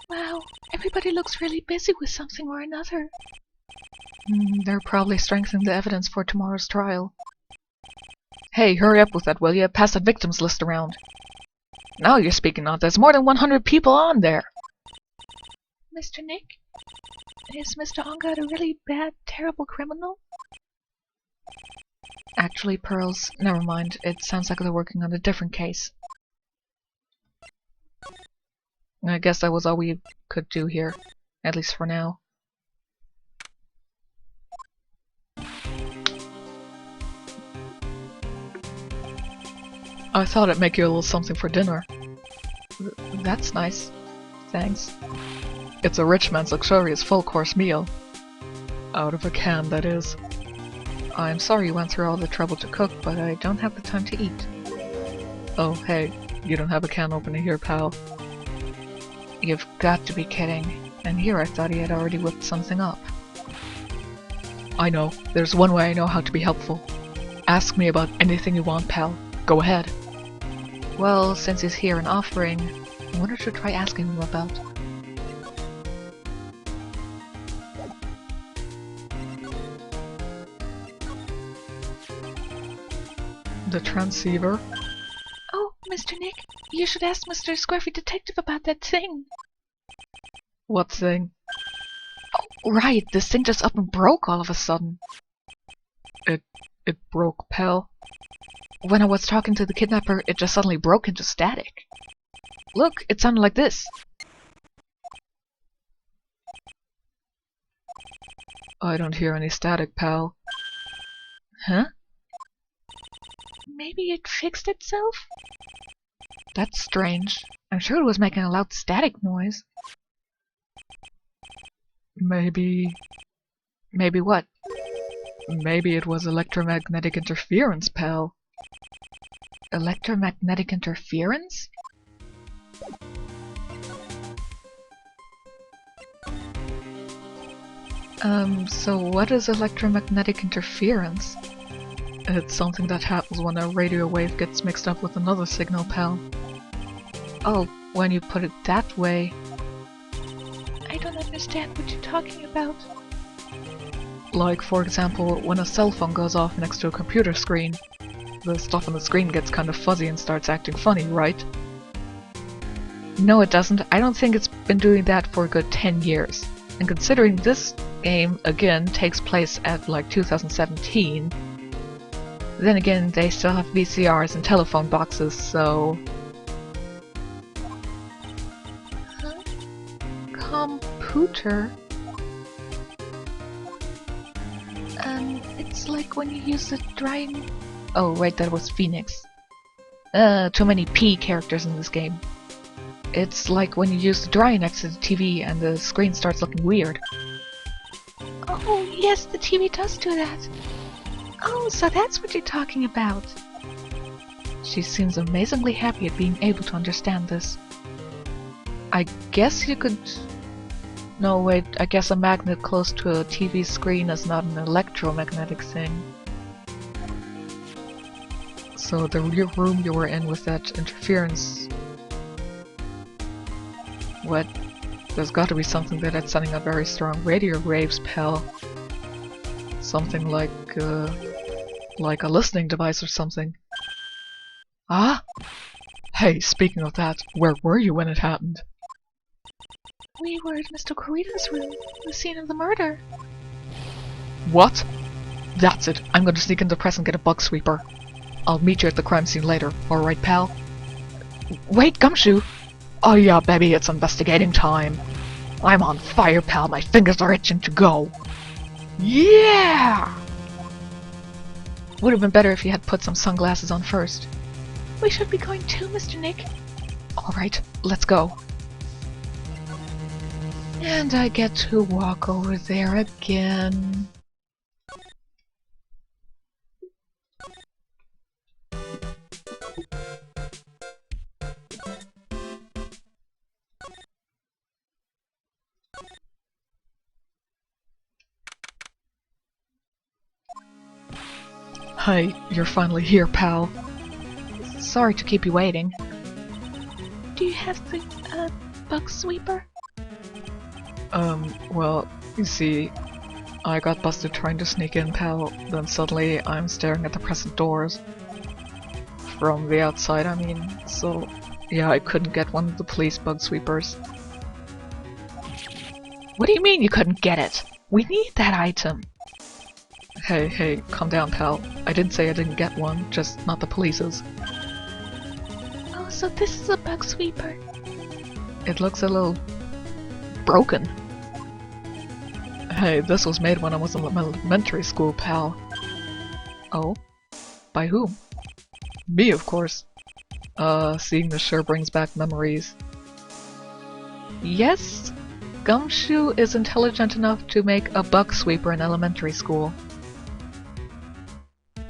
Wow, everybody looks really busy with something or another. They're probably strengthening the evidence for tomorrow's trial. Hey, hurry up with that, will ya? Pass that victims list around. Now you're speaking of. There's more than 100 people on there. Mr. Nick? Is Mr. Ongard a really bad, terrible criminal? Actually, Pearls, never mind. It sounds like they're working on a different case. I guess that was all we could do here. At least for now. I thought I'd make you a little something for dinner. That's nice. Thanks. It's a rich man's luxurious full-course meal. Out of a can, that is. I'm sorry you went through all the trouble to cook, but I don't have the time to eat. Oh, hey, you don't have a can opener here, pal. You've got to be kidding. And here I thought he had already whipped something up. I know. There's one way I know how to be helpful. Ask me about anything you want, pal. Go ahead. Well, since he's here and offering, I wonder if I should try asking him about. The transceiver? Oh, Mr. Nick, you should ask Mr. Scruffy Detective about that thing. What thing? Oh, right, this thing just up and broke all of a sudden. It broke, pal. When I was talking to the kidnapper, it just suddenly broke into static. Look, it sounded like this. I don't hear any static, pal. Huh? Maybe it fixed itself? That's strange. I'm sure it was making a loud static noise. Maybe... Maybe what? Maybe it was electromagnetic interference, pal. Electromagnetic interference? So what is electromagnetic interference? It's something that happens when a radio wave gets mixed up with another signal, pal. Oh, when you put it that way... I don't understand what you're talking about. Like, for example, when a cell phone goes off next to a computer screen, the stuff on the screen gets kind of fuzzy and starts acting funny, right? No, it doesn't. I don't think it's been doing that for a good 10 years. And considering this game, again, takes place at like 2017, then again, they still have VCRs and telephone boxes, so... Huh? Computer? It's like when you use the drying... Oh, right, that was Phoenix. Too many P characters in this game. It's like when you use the dryer next to the TV and the screen starts looking weird. Oh, yes, the TV does do that. Oh, so that's what you're talking about. She seems amazingly happy at being able to understand this. I guess you could... No, wait, I guess a magnet close to a TV screen is not an electromagnetic thing. So the room you were in with that interference... What? There's got to be something there that's sending out very strong radio waves, pal. Something like a listening device or something. Ah? Hey, speaking of that, where were you when it happened? We were in Mr. Corita's room, the scene of the murder. What? That's it. I'm gonna sneak into the press and get a bug sweeper. I'll meet you at the crime scene later, alright, pal? Wait, Gumshoe! Oh yeah, baby, it's investigating time. I'm on fire, pal. My fingers are itching to go. Yeah! Would have been better if you had put some sunglasses on first. We should be going too, Mr. Nick. Alright, let's go. And I get to walk over there again. Hi, you're finally here, pal. Sorry to keep you waiting. Do you have the, bug sweeper? Well, you see, I got busted trying to sneak in, pal, then suddenly I'm staring at the present doors. From the outside, I mean, so yeah, I couldn't get one of the police bug sweepers. What do you mean you couldn't get it? We need that item! Hey, calm down, pal. I didn't say I didn't get one, just not the police's. Oh, so this is a bug sweeper. It looks a little... broken. Hey, this was made when I was in elementary school, pal. Oh? By whom? Me, of course. Seeing this sure brings back memories. Yes, Gumshoe is intelligent enough to make a bug sweeper in elementary school.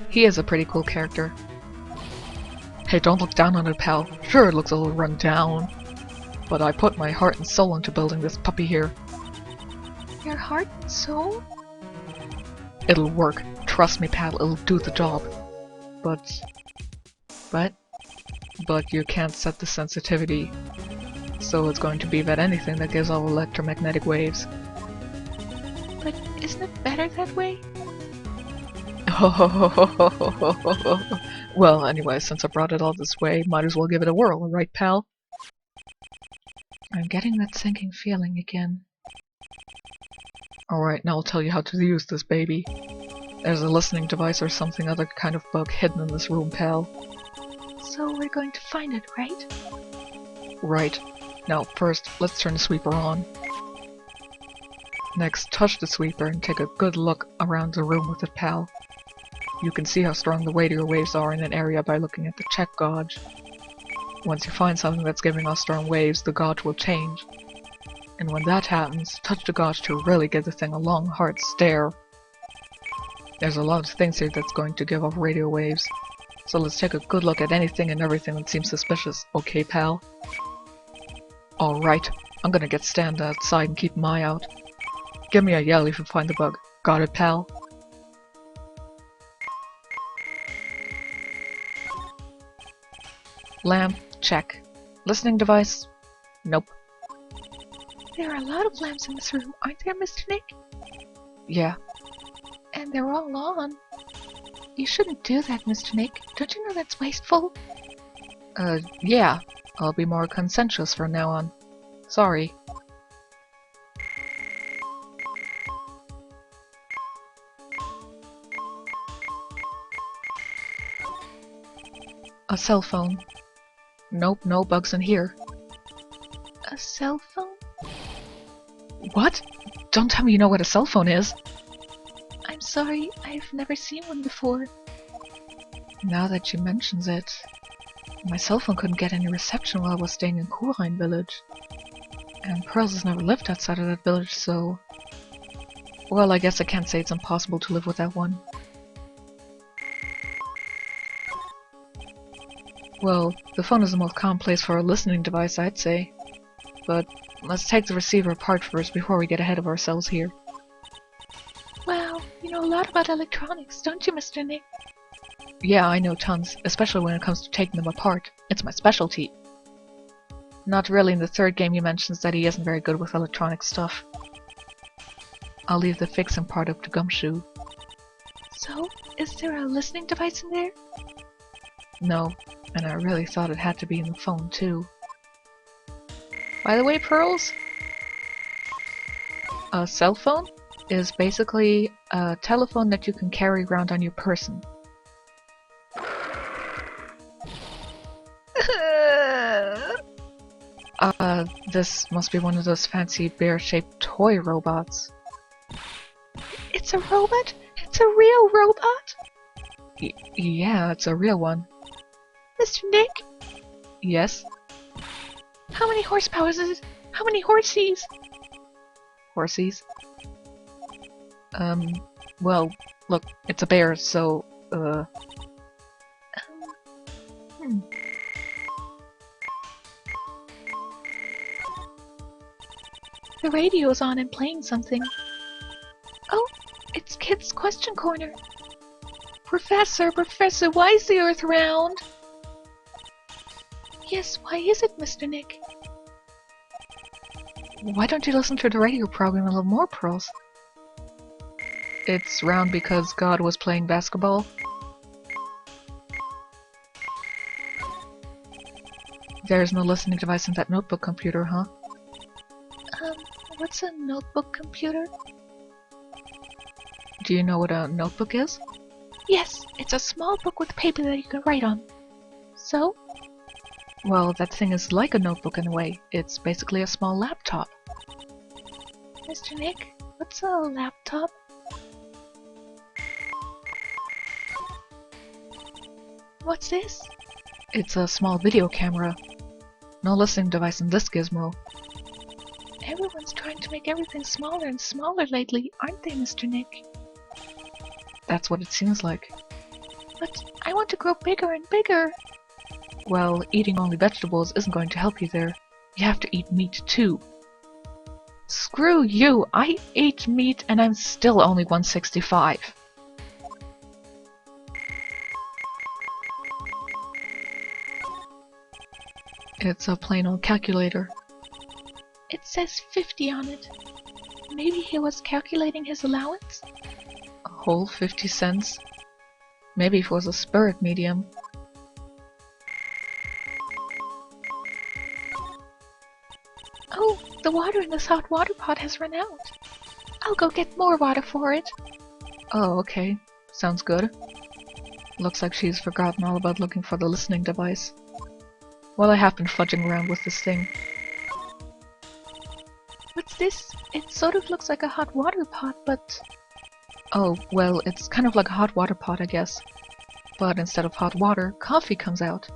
He is a pretty cool character. Hey, don't look down on it, pal. Sure, it looks a little run down, but I put my heart and soul into building this puppy here. Your heart and soul? It'll work. Trust me, pal, it'll do the job. But you can't set the sensitivity. So it's going to be about anything that gives off electromagnetic waves. But isn't it better that way? Well, anyway, since I brought it all this way, might as well give it a whirl, right, pal? I'm getting that sinking feeling again. Alright, now I'll tell you how to use this baby. There's a listening device or something other kind of bug hidden in this room, pal. So we're going to find it, right? Right. Now, first, let's turn the sweeper on. Next, touch the sweeper and take a good look around the room with it, pal. You can see how strong the radio waves are in an area by looking at the check gauge. Once you find something that's giving off strong waves, the gauge will change. And when that happens, touch the gauge to really give the thing a long, hard stare. There's a lot of things here that's going to give off radio waves, so let's take a good look at anything and everything that seems suspicious, okay, pal? Alright, I'm gonna get stand outside and keep an eye out. Give me a yell if you find the bug. Got it, pal? Lamp, check. Listening device? Nope. There are a lot of lamps in this room, aren't there, Mr. Nick? Yeah. And they're all on. You shouldn't do that, Mr. Nick. Don't you know that's wasteful? Yeah. I'll be more conscientious from now on. Sorry. A cell phone. Nope, no bugs in here. A cell phone? What? Don't tell me you know what a cell phone is. I'm sorry, I've never seen one before. Now that she mentions it, my cell phone couldn't get any reception while I was staying in Kurheim village. And Pearls has never lived outside of that village, so... Well, I guess I can't say it's impossible to live without one. Well, the phone is the most common place for a listening device, I'd say. But let's take the receiver apart first before we get ahead of ourselves here. Wow, you know a lot about electronics, don't you, Mr. Nick? Yeah, I know tons, especially when it comes to taking them apart. It's my specialty. Not really in the third game he mentions that he isn't very good with electronic stuff. I'll leave the fixing part up to Gumshoe. So, is there a listening device in there? No, and I really thought it had to be in the phone too. By the way, Pearls, a cell phone is basically a telephone that you can carry around on your person. This must be one of those fancy bear-shaped toy robots. It's a robot? It's a real robot? Yeah, it's a real one. Mr. Nick? Yes? How many horsepower is it? How many horsies? Horsies? Well, look, it's a bear, so, The radio's on and playing something. Oh, it's Kid's Question Corner. Professor, why is the Earth round? Yes, why is it, Mr. Nick? Why don't you listen to the radio program a little more, Pearls? It's round because God was playing basketball. There's no listening device in that notebook computer, huh? What's a notebook computer? Do you know what a notebook is? Yes, it's a small book with paper that you can write on. So? Well, that thing is like a notebook in a way. It's basically a small laptop. Mr. Nick, what's a laptop? What's this? It's a small video camera. No listening device in this gizmo. Everyone's trying to make everything smaller and smaller lately, aren't they, Mr. Nick? That's what it seems like. But I want to grow bigger and bigger. Well, eating only vegetables isn't going to help you there. You have to eat meat too. Screw you! I ate meat and I'm still only 165. It's a plain old calculator. It says 50 on it. Maybe he was calculating his allowance? A whole 50 cents? Maybe if it was a spirit medium. Oh, the water in this hot water pot has run out. I'll go get more water for it. Oh, okay. Sounds good. Looks like she's forgotten all about looking for the listening device. Well, I have been fudging around with this thing. What's this? It sort of looks like a hot water pot, but... Oh, well, it's kind of like a hot water pot, I guess. But instead of hot water, coffee comes out.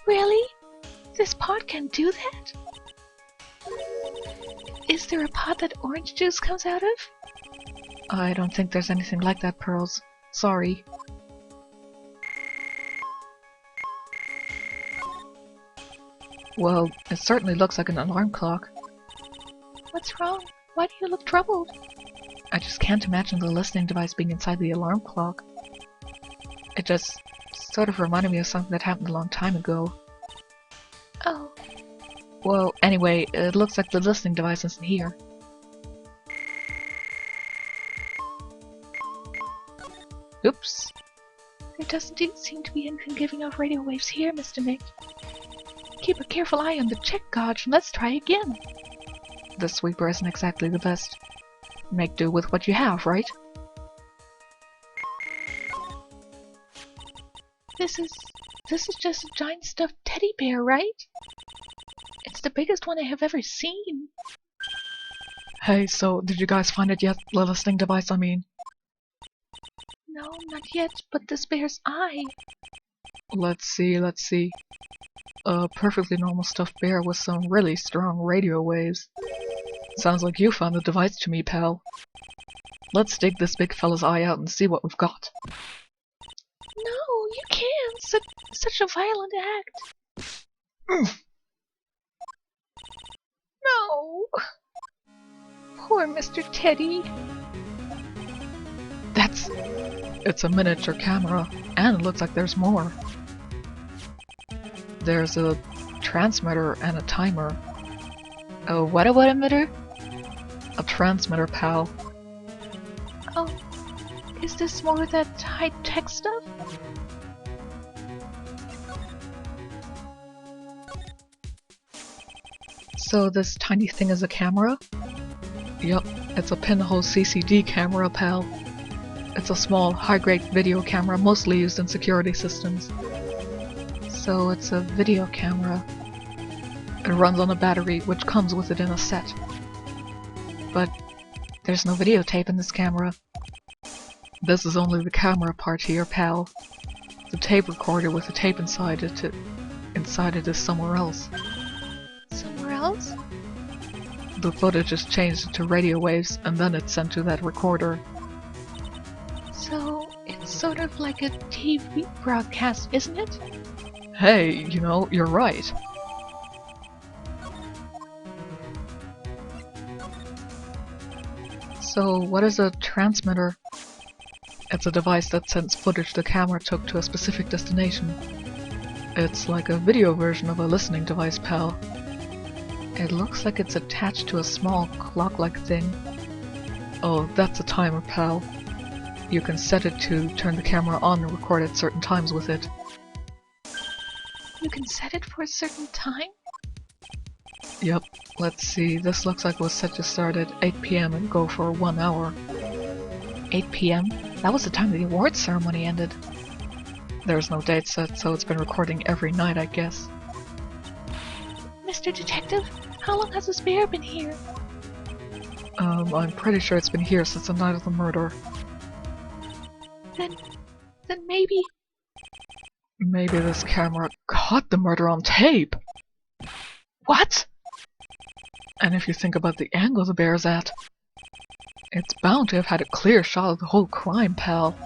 Really? This pot can do that? Is there a pot that orange juice comes out of? I don't think there's anything like that, Pearls. Sorry. Well, it certainly looks like an alarm clock. What's wrong? Why do you look troubled? I just can't imagine the listening device being inside the alarm clock. It just sort of reminded me of something that happened a long time ago. Oh. Well, anyway, it looks like the listening device isn't here. Oops. There doesn't seem to be anything giving off radio waves here, Mr. Mick. Keep a careful eye on the check gauge and let's try again. The sweeper isn't exactly the best. Make do with what you have, right? This is just a giant stuffed teddy bear, right? It's the biggest one I have ever seen. Hey, so did you guys find it yet? The listening device, I mean. No, not yet, but this bear's eye. Let's see. A perfectly normal stuffed bear with some really strong radio waves. Sounds like you found the device to me, pal. Let's dig this big fella's eye out and see what we've got. No, you can't! Such a violent act! No! Poor Mr. Teddy. It's a miniature camera, and it looks like there's more. There's a transmitter and a timer. A what emitter? A transmitter, pal. Oh, is this more of that high-tech stuff? So this tiny thing is a camera? Yup, it's a pinhole CCD camera, pal. It's a small, high-grade video camera mostly used in security systems. So it's a video camera. It runs on a battery, which comes with it in a set. But there's no videotape in this camera. This is only the camera part here, pal. The tape recorder with the tape inside it is somewhere else. Somewhere else? The footage is changed to radio waves, and then it's sent to that recorder. So it's sort of like a TV broadcast, isn't it? Hey, you know, you're right. So, what is a transmitter? It's a device that sends footage the camera took to a specific destination. It's like a video version of a listening device, pal. It looks like it's attached to a small clock-like thing. Oh, that's a timer, pal. You can set it to turn the camera on and record at certain times with it. You can set it for a certain time? Yep, let's see, this looks like it was set to start at 8 PM and go for 1 hour. 8 PM? That was the time the awards ceremony ended. There's no date set, so it's been recording every night, I guess. Mr. Detective, how long has this bear been here? I'm pretty sure it's been here since the night of the murder. Then maybe... Maybe this camera caught the murder on tape! What? And if you think about the angle the bear's at, it's bound to have had a clear shot of the whole crime, pal.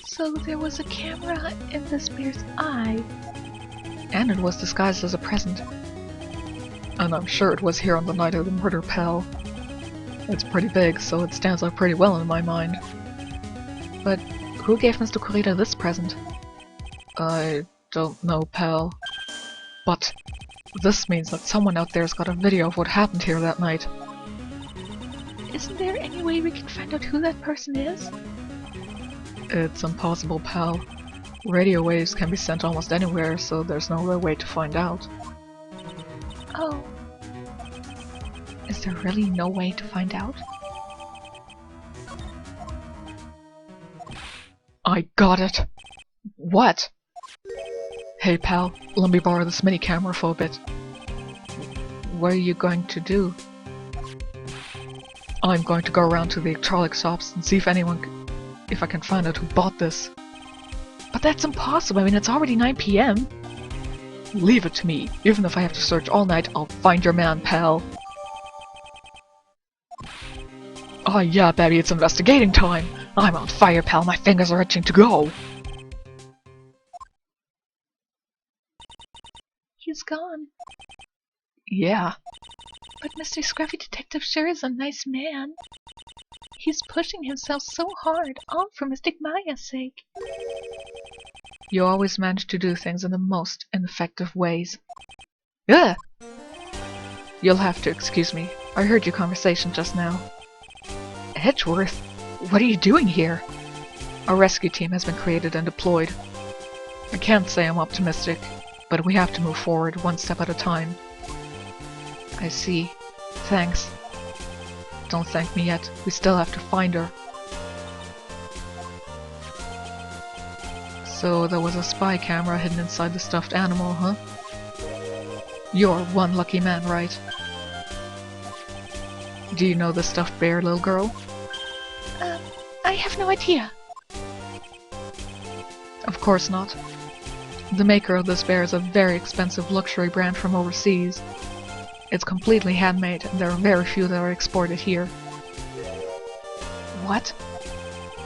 So there was a camera in this bear's eye. And it was disguised as a present. And I'm sure it was here on the night of the murder, pal. It's pretty big, so it stands out pretty well in my mind. But who gave Mr. Corrida this present? I don't know, pal. But this means that someone out there's got a video of what happened here that night. Isn't there any way we can find out who that person is? It's impossible, pal. Radio waves can be sent almost anywhere, so there's no real way to find out. Oh. Is there really no way to find out? I got it! What? Hey pal, let me borrow this mini camera for a bit. What are you going to do? I'm going to go around to the electronic shops and see if I can find out who bought this. But that's impossible. I mean, it's already 9 p.m. Leave it to me. Even if I have to search all night, I'll find your man, pal. Oh yeah, baby, it's investigating time. I'm on fire, pal. My fingers are itching to go. He's gone. Yeah. But Mr. Scruffy Detective sure is a nice man. He's pushing himself so hard, all for Mystic Maya's sake. You always manage to do things in the most ineffective ways. Ugh! You'll have to excuse me. I heard your conversation just now. Edgeworth? What are you doing here? A rescue team has been created and deployed. I can't say I'm optimistic, but we have to move forward one step at a time. I see. Thanks. Don't thank me yet. We still have to find her. So there was a spy camera hidden inside the stuffed animal, huh? You're one lucky man, right? Do you know the stuffed bear, little girl? I have no idea. Of course not. The maker of this bear is a very expensive luxury brand from overseas. It's completely handmade, and there are very few that are exported here. What?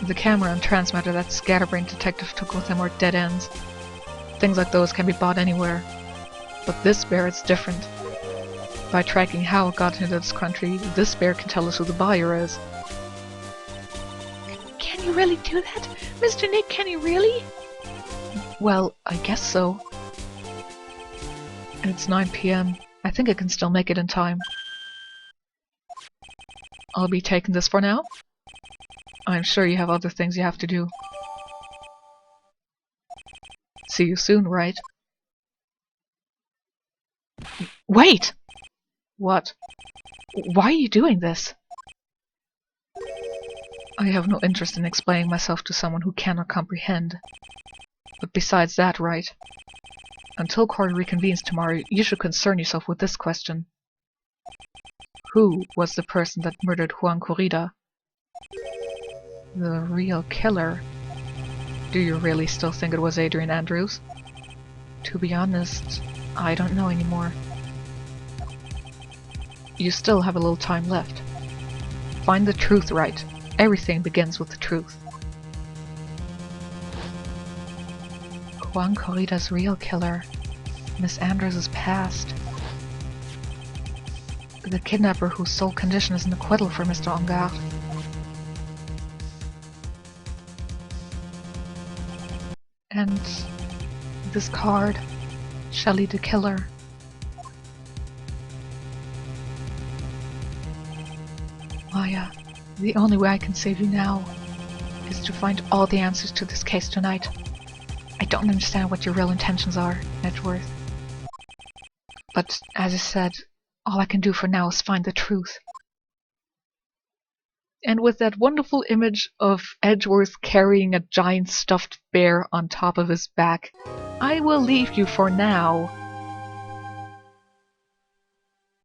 The camera and transmitter that Scatterbrain Detective took with him are dead ends. Things like those can be bought anywhere. But this bear is different. By tracking how it got into this country, this bear can tell us who the buyer is. Can you really do that? Mr. Nick, can you really? Well, I guess so. It's 9 p.m. I think I can still make it in time. I'll be taking this for now. I'm sure you have other things you have to do. See you soon, right? Wait! What? Why are you doing this? I have no interest in explaining myself to someone who cannot comprehend. But besides that, right? Until court reconvenes tomorrow, you should concern yourself with this question. Who was the person that murdered Juan Corrida? The real killer? Do you really still think it was Adrian Andrews? To be honest, I don't know anymore. You still have a little time left. Find the truth, right? Everything begins with the truth. Juan Corrida's real killer. Miss Andrews' past. The kidnapper whose sole condition is an acquittal for Mr. Ongar. And this card, Shelley the Killer. Maya, the only way I can save you now is to find all the answers to this case tonight. I don't understand what your real intentions are, Edgeworth. But, as I said, all I can do for now is find the truth. And with that wonderful image of Edgeworth carrying a giant stuffed bear on top of his back, I will leave you for now.